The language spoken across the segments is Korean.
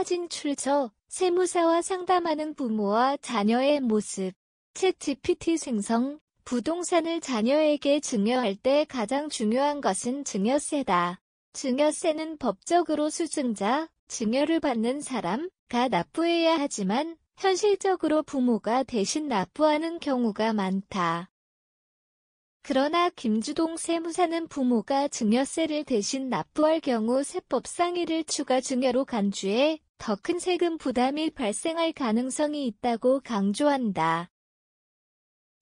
사진 출처, 세무사와 상담하는 부모와 자녀의 모습. 챗GPT 생성, 부동산을 자녀에게 증여할 때 가장 중요한 것은 증여세다. 증여세는 법적으로 수증자, 증여를 받는 사람가 납부해야 하지만 현실적으로 부모가 대신 납부하는 경우가 많다. 그러나 김주동 세무사는 부모가 증여세를 대신 납부할 경우 세법상 이를 추가 증여로 간주해 더 큰 세금 부담이 발생할 가능성이 있다고 강조한다.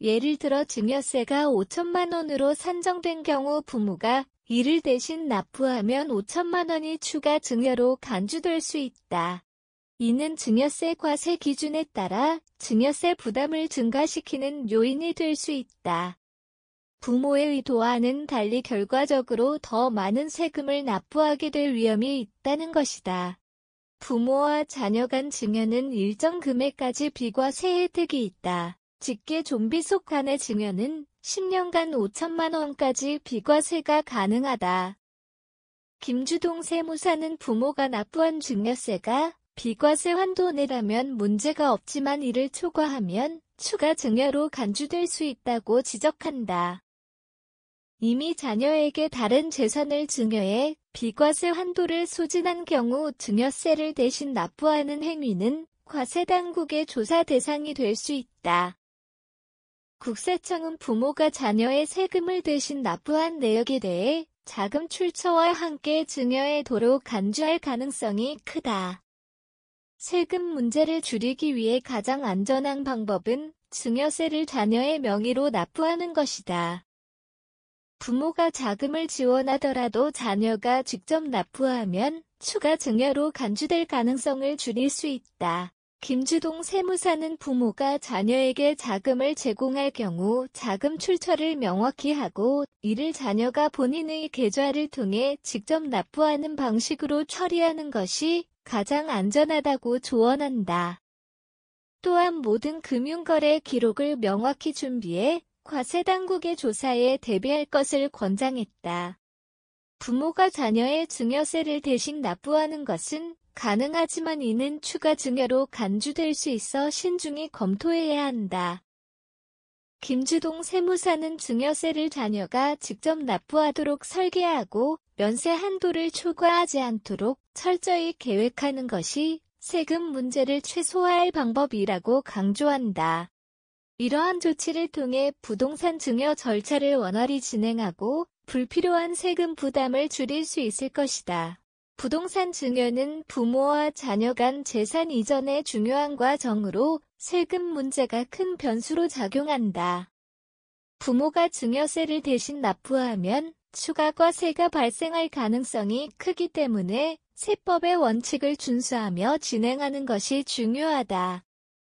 예를 들어 증여세가 5천만 원으로 산정된 경우 부모가 이를 대신 납부하면 5천만 원이 추가 증여로 간주될 수 있다. 이는 증여세 과세 기준에 따라 증여세 부담을 증가시키는 요인이 될 수 있다. 부모의 의도와는 달리 결과적으로 더 많은 세금을 납부하게 될 위험이 있다는 것이다. 부모와 자녀 간 증여는 일정 금액까지 비과세 혜택이 있다. 직계 좀비속 간의 증여는 10년간 5천만 원까지 비과세가 가능하다. 김주동 세무사는 부모가 납부한 증여세가 비과세 환도 내라면 문제가 없지만 이를 초과하면 추가 증여로 간주될 수 있다고 지적한다. 이미 자녀에게 다른 재산을 증여해 비과세 환도를 소진한 경우 증여세를 대신 납부하는 행위는 과세당국의 조사 대상이 될 수 있다. 국세청은 부모가 자녀의 세금을 대신 납부한 내역에 대해 자금 출처와 함께 증여에 도로 간주할 가능성이 크다. 세금 문제를 줄이기 위해 가장 안전한 방법은 증여세를 자녀의 명의로 납부하는 것이다. 부모가 자금을 지원하더라도 자녀가 직접 납부하면 추가 증여로 간주될 가능성을 줄일 수 있다. 김주동 세무사는 부모가 자녀에게 자금을 제공할 경우 자금 출처를 명확히 하고 이를 자녀가 본인의 계좌를 통해 직접 납부하는 방식으로 처리하는 것이 가장 안전하다고 조언한다. 또한 모든 금융거래 기록을 명확히 준비해 과세당국의 조사에 대비할 것을 권장했다. 부모가 자녀의 증여세를 대신 납부하는 것은 가능하지만 이는 추가 증여로 간주될 수 있어 신중히 검토해야 한다. 김주동 세무사는 증여세를 자녀가 직접 납부하도록 설계하고 면세 한도를 초과하지 않도록 철저히 계획하는 것이 세금 문제를 최소화할 방법이라고 강조한다. 이러한 조치를 통해 부동산 증여 절차를 원활히 진행하고 불필요한 세금 부담을 줄일 수 있을 것이다. 부동산 증여는 부모와 자녀 간 재산 이전의 중요한 과정으로 세금 문제가 큰 변수로 작용한다. 부모가 증여세를 대신 납부하면 추가 과세가 발생할 가능성이 크기 때문에 세법의 원칙을 준수하며 진행하는 것이 중요하다.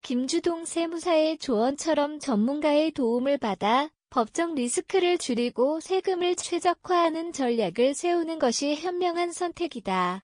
김주동 세무사의 조언처럼 전문가의 도움을 받아 법적 리스크를 줄이고 세금을 최적화하는 전략을 세우는 것이 현명한 선택이다.